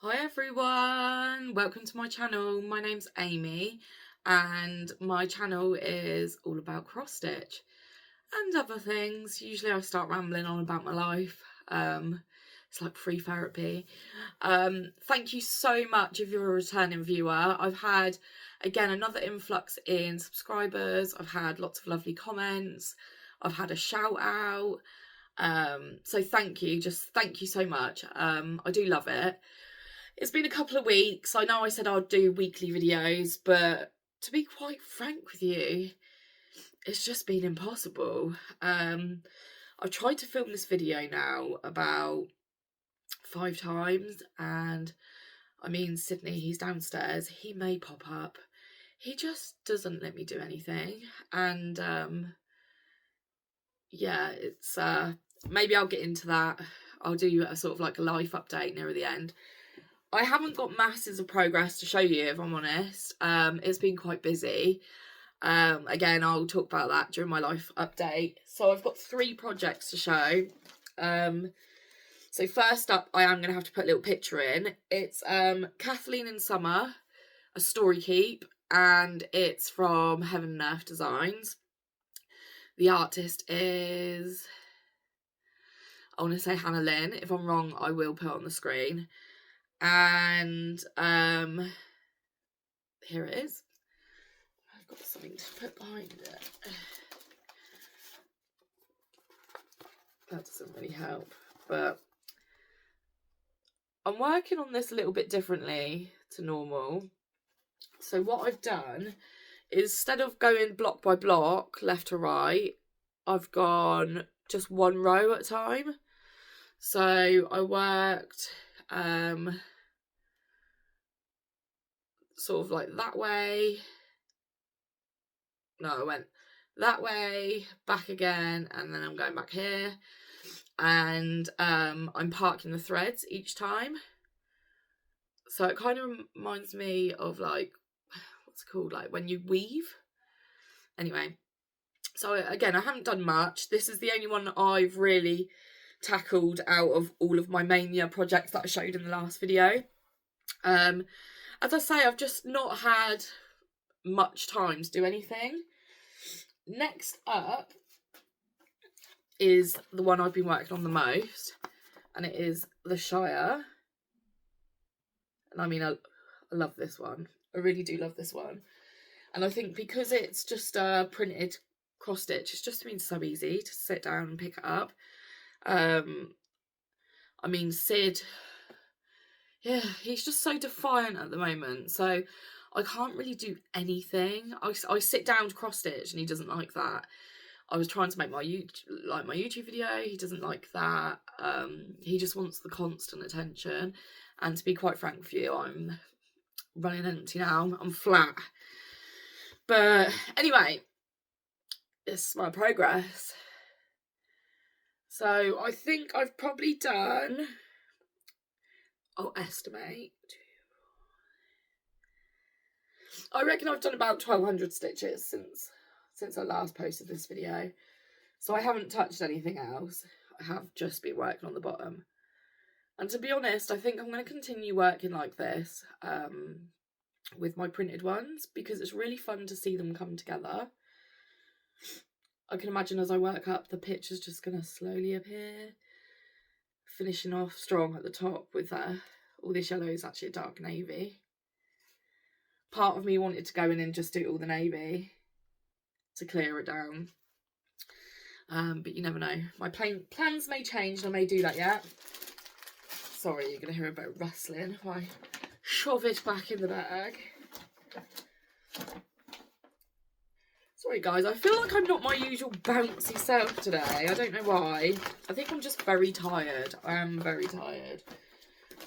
Hi everyone, welcome to my channel. My name's Amy and my channel is all about cross stitch and other things. Usually I start rambling on about my life. It's like free therapy. Thank you so much if you're a returning viewer. I've had again another influx in subscribers. I've had lots of lovely comments. I've had a shout out. So thank you, just thank you so much. I do love it. It's been a couple of weeks. I know I said I'd do weekly videos, but to be quite frank with you, it's just been impossible. I've tried to film this video now about 5 times, and I mean, Sydney, he's downstairs. He may pop up. He just doesn't let me do anything. And yeah, it's maybe I'll get into that. I'll do a sort of like a life update near the end. I haven't got masses of progress to show you, if I'm honest. It's been quite busy. Again, I'll talk about that during my life update. So I've got 3 projects to show. So first up, I am going to have to put a little picture in. It's Kathleen in Summer, a story keep, and it's from Heaven and Earth Designs. The artist is, I want to say Hannah Lynn. If I'm wrong, I will put it on the screen. And here it is. I've got something to put behind it. That doesn't really help, but I'm working on this a little bit differently to normal. So what I've done is, instead of going block by block, left to right, I've gone just one row at a time. So I worked sort of like that way. No, I went that way, back again, and then I'm going back here. And I'm parking the threads each time. So it kind of reminds me of like, what's it called? Like when you weave. Anyway, so again, I haven't done much. This is the only one I've really tackled out of all of my mania projects that I showed in the last video. As I say, I've just not had much time to do anything. Next up is the one I've been working on the most, and it is the Shire. And I mean, I love this one. I really do love this one. And I think because it's just a printed cross stitch, it's just been so easy to sit down and pick it up. I mean, Sid, yeah, he's just so defiant at the moment. So I can't really do anything. I sit down to cross stitch and he doesn't like that. I was trying to make my YouTube video. He doesn't like that. He just wants the constant attention. And to be quite frank with you, I'm running empty now. I'm flat. But anyway, this is my progress. So I think I've probably done, I'll estimate, I reckon I've done about 1,200 stitches since I last posted this video. So I haven't touched anything else. I have just been working on the bottom. And to be honest, I think I'm going to continue working like this with my printed ones, because it's really fun to see them come together. I can imagine as I work up, the picture's just going to slowly appear, finishing off strong at the top with all this yellow is actually a dark navy. Part of me wanted to go in and just do all the navy to clear it down. But you never know. My plans may change and I may do that yet. Sorry, you're going to hear a bit of rustling if I shove it back in the bag. Sorry guys, I feel like I'm not my usual bouncy self today. I don't know why. I think I'm just very tired. I am very tired.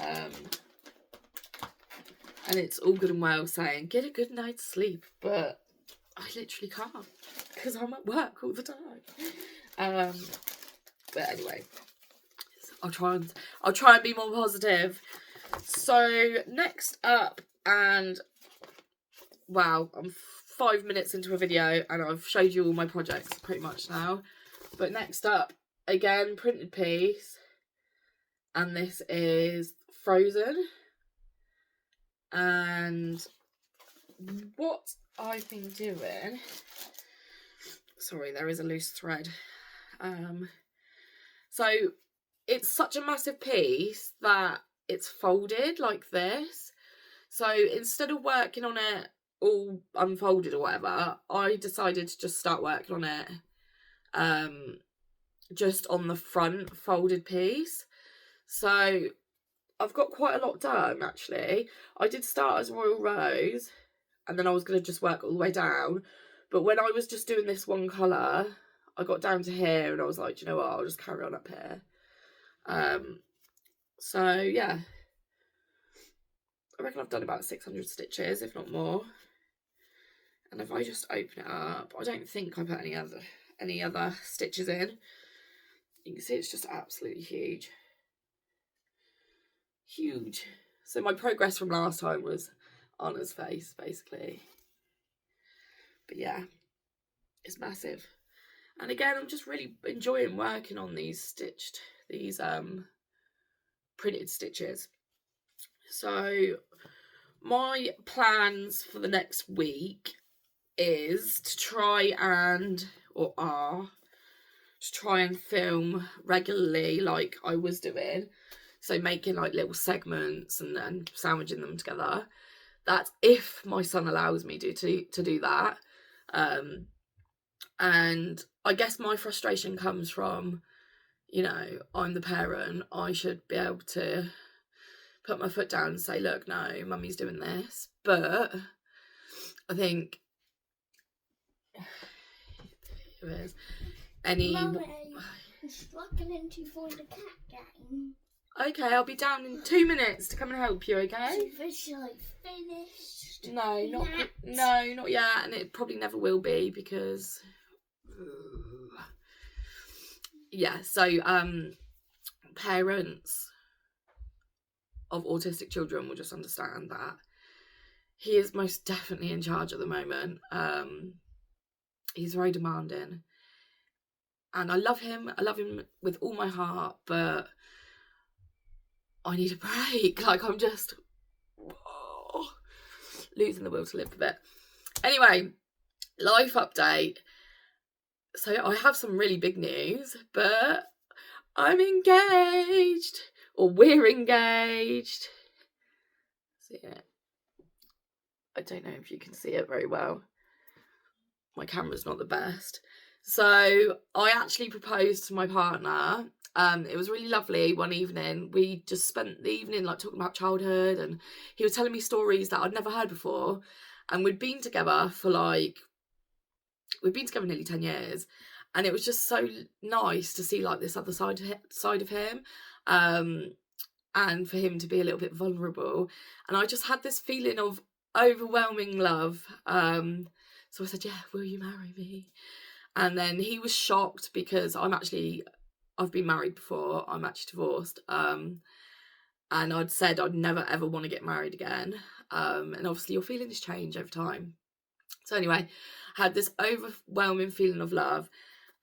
And it's all good and well saying, get a good night's sleep. But I literally can't, because I'm at work all the time. But anyway, I'll try and be more positive. So next up, and wow, I'm 5 minutes into a video and I've showed you all my projects pretty much now. But next up, again, printed piece, and this is Frozen. And what I've been doing, sorry, there is a loose thread. So it's such a massive piece that it's folded like this. So instead of working on it all unfolded or whatever, I decided to just start working on it just on the front folded piece. So I've got quite a lot done, actually. I did start as Royal Rose, and then I was going to just work all the way down. But when I was just doing this one colour, I got down to here, and I was like, do you know what, I'll just carry on up here. So, yeah. I reckon I've done about 600 stitches, if not more. And if I just open it up, I don't think I put any other stitches in. You can see it's just absolutely huge. Huge. So my progress from last time was Anna's face, basically. But yeah, it's massive. And again, I'm just really enjoying working on these printed stitches. So my plans for the next week is to try and film regularly like I was doing. So making like little segments and sandwiching them together. That's if my son allows me to do that. And I guess my frustration comes from, you know, I'm the parent. I should be able to put my foot down and say, look, no, mummy's doing this. But I think Mummy, I'm struggling to find a cat game. Okay, I'll be down in 2 minutes to come and help you, okay? So this like finished? No, not yet, and it probably never will be because yeah, so parents of autistic children will just understand that he is most definitely in charge at the moment. He's very demanding. And I love him with all my heart, but I need a break. Like, I'm just losing the will to live a bit. Anyway, life update. So I have some really big news, but I'm engaged, or we're engaged. See it? I don't know if you can see it very well. My camera's not the best. So I actually proposed to my partner. It was really lovely one evening. We just spent the evening like talking about childhood, and he was telling me stories that I'd never heard before. And we'd been together nearly 10 years. And it was just so nice to see like this other side of him. And for him to be a little bit vulnerable. And I just had this feeling of overwhelming love. So I said, yeah, will you marry me? And then he was shocked because I've been married before. I'm actually divorced. And I'd said I'd never ever want to get married again. And obviously your feelings change over time. So anyway, I had this overwhelming feeling of love.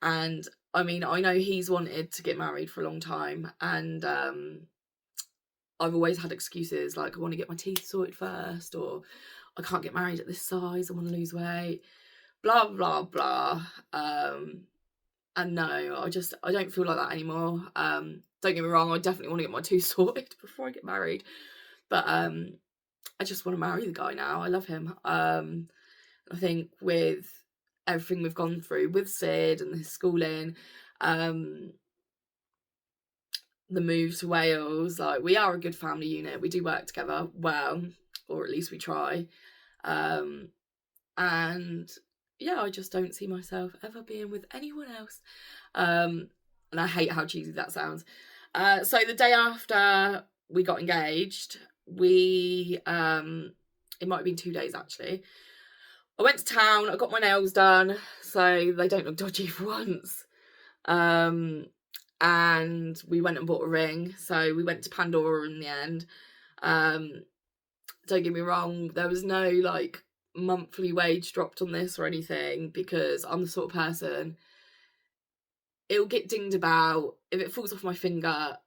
And I mean, I know he's wanted to get married for a long time. And I've always had excuses like I want to get my teeth sorted first, or I can't get married at this size, I want to lose weight, blah blah blah. And no, I don't feel like that anymore. Don't get me wrong, I definitely want to get my teeth sorted before I get married, but I just want to marry the guy now. I love him. I think with everything we've gone through with Sid and his schooling, the move to Wales, like, we are a good family unit. We do work together well, or at least we try. And yeah, I just don't see myself ever being with anyone else. And I hate how cheesy that sounds. So the day after we got engaged, it might have been 2 days actually, I went to town, I got my nails done so they don't look dodgy for once. And we went and bought a ring. So we went to Pandora in the end. Don't get me wrong, there was no like monthly wage dropped on this or anything, because I'm the sort of person, it'll get dinged about. If it falls off my finger,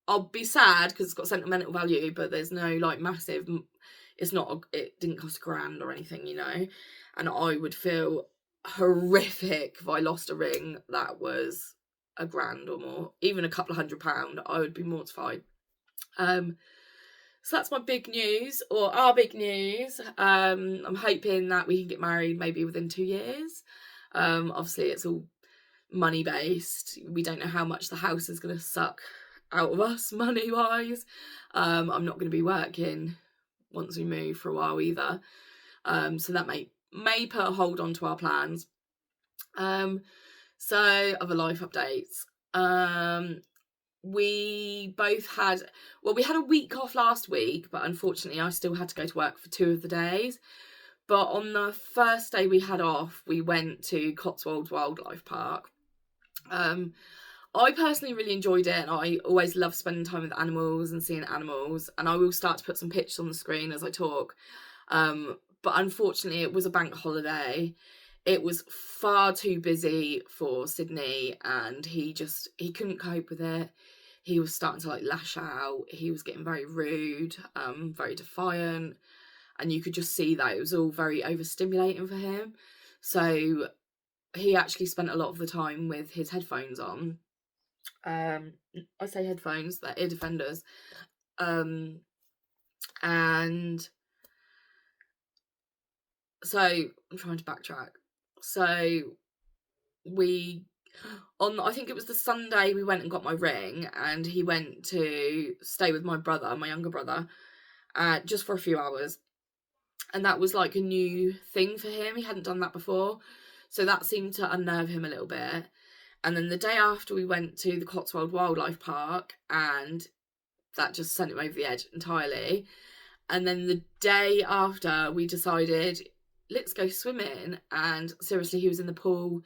I'll be sad because it's got sentimental value, but there's no like massive, it's not, it didn't cost £1,000 or anything, you know, and I would feel horrific if I lost a ring that was £1,000 or more, even a couple of £100, I would be mortified. So that's my big news, or our big news. I'm hoping that we can get married maybe within 2 years. Obviously it's all money based. We don't know how much the house is going to suck out of us money wise. I'm not going to be working once we move for a while either. So that may put a hold on to our plans. So other life updates. We both had, well, we had a week off last week, but unfortunately I still had to go to work for 2 of the days. But on the first day we had off, we went to Cotswold Wildlife Park. I personally really enjoyed it, and I always love spending time with animals and seeing animals, and I will start to put some pictures on the screen as I talk. But unfortunately it was a bank holiday. It was far too busy for Sydney, and he couldn't cope with it. He was starting to like lash out. He was getting very rude, very defiant, and you could just see that it was all very overstimulating for him. So he actually spent a lot of the time with his headphones on. I say headphones, they're ear defenders. And so I'm trying to backtrack. So I think it was the Sunday we went and got my ring, and he went to stay with my brother, my younger brother, just for a few hours. And that was like a new thing for him. He hadn't done that before. So that seemed to unnerve him a little bit. And then the day after we went to the Cotswold Wildlife Park, and that just sent him over the edge entirely. And then the day after we decided, let's go swimming. And seriously, he was in the pool.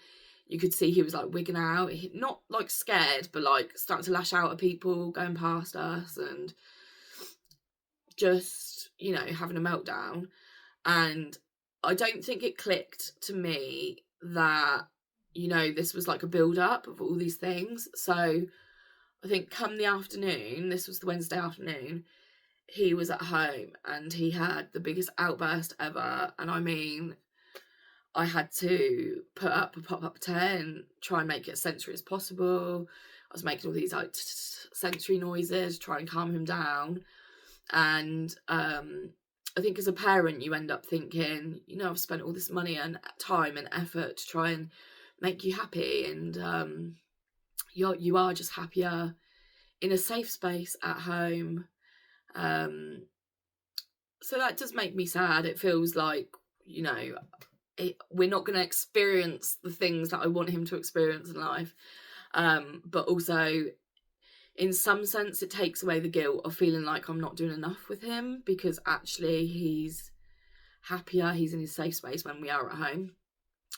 You could see he was like wigging out, not like scared, but like starting to lash out at people going past us, and just, you know, having a meltdown. And I don't think it clicked to me that, you know, this was like a build up of all these things. So I think come the afternoon, this was the Wednesday afternoon, he was at home and he had the biggest outburst ever. And I mean, I had to put up a pop-up tent, try and make it as sensory as possible. I was making all these like sensory noises, try and calm him down. And I think as a parent, you end up thinking, you know, I've spent all this money and time and effort to try and make you happy, and you are just happier in a safe space at home. So that does make me sad. It feels like, you know, we're not going to experience the things that I want him to experience in life. But also, in some sense, it takes away the guilt of feeling like I'm not doing enough with him, because actually he's happier, he's in his safe space when we are at home.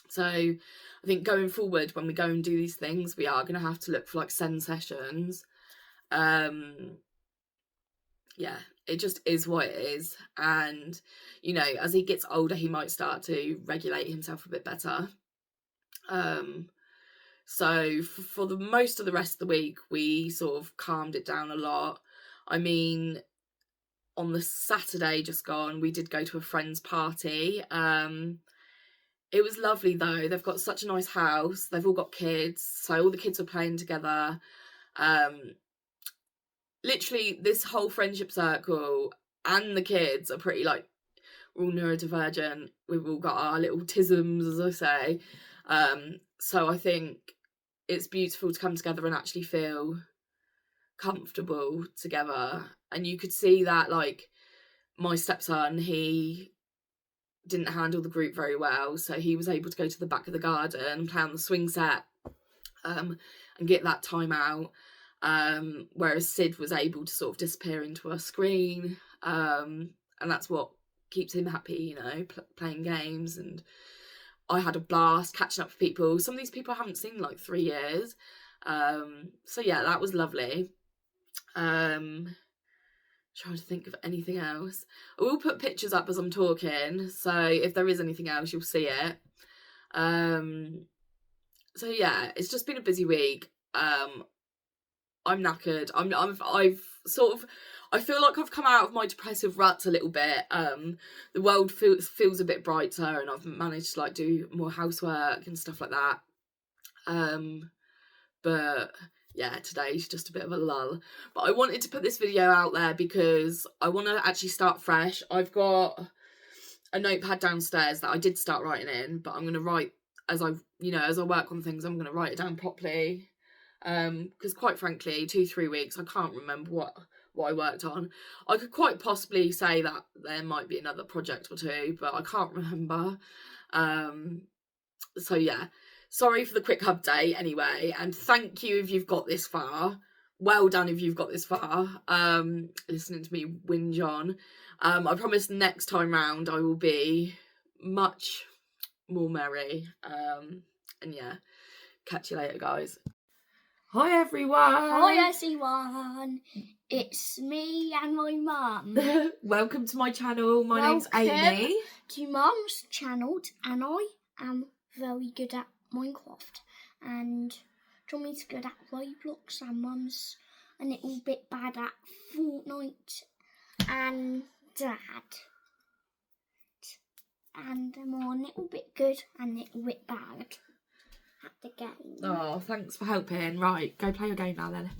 So I think going forward, when we go and do these things, we are going to have to look for like send sessions. Yeah, it just is what it is. And, you know, as he gets older, he might start to regulate himself a bit better. So for the most of the rest of the week, we sort of calmed it down a lot. I mean, on the Saturday just gone, we did go to a friend's party. It was lovely though. They've got such a nice house. They've all got kids, so all the kids were playing together. Literally, this whole friendship circle and the kids are pretty like, we're all neurodivergent. We've all got our little tisms, as I say. So I think it's beautiful to come together and actually feel comfortable together. And you could see that, like, my stepson, he didn't handle the group very well, so he was able to go to the back of the garden, play on the swing set, and get that time out. Whereas Sid was able to sort of disappear into a screen, and that's what keeps him happy, you know, playing games. And I had a blast catching up with people. Some of these people I haven't seen in like 3 years. So yeah, that was lovely. Trying to think of anything else. I will put pictures up as I'm talking, so if there is anything else, you'll see it. So yeah, it's just been a busy week. I'm knackered. I've sort of, I feel like I've come out of my depressive ruts a little bit. The world feels a bit brighter, and I've managed to like do more housework and stuff like that. But yeah, today's just a bit of a lull. But I wanted to put this video out there because I want to actually start fresh. I've got a notepad downstairs that I did start writing in, but I'm going to write as I work on things. I'm going to write it down properly. Because quite frankly, 2-3 weeks, I can't remember what I worked on. I could quite possibly say that there might be another project or two, but I can't remember. So yeah, sorry for the quick update anyway, and thank you if you've got this far. Well done if you've got this far, listening to me whinge on. I promise next time round I will be much more merry. And yeah, catch you later, guys. Hi everyone. Hi everyone. It's me and my mum. Welcome to my channel. My name's Amy. To Mum's channel, and I am very good at Minecraft. And Johnny's good at Roblox, and Mum's a little bit bad at Fortnite. And Dad. And I'm a little bit good and a little bit bad at the game. Oh, thanks for helping. Right, go play your game now then.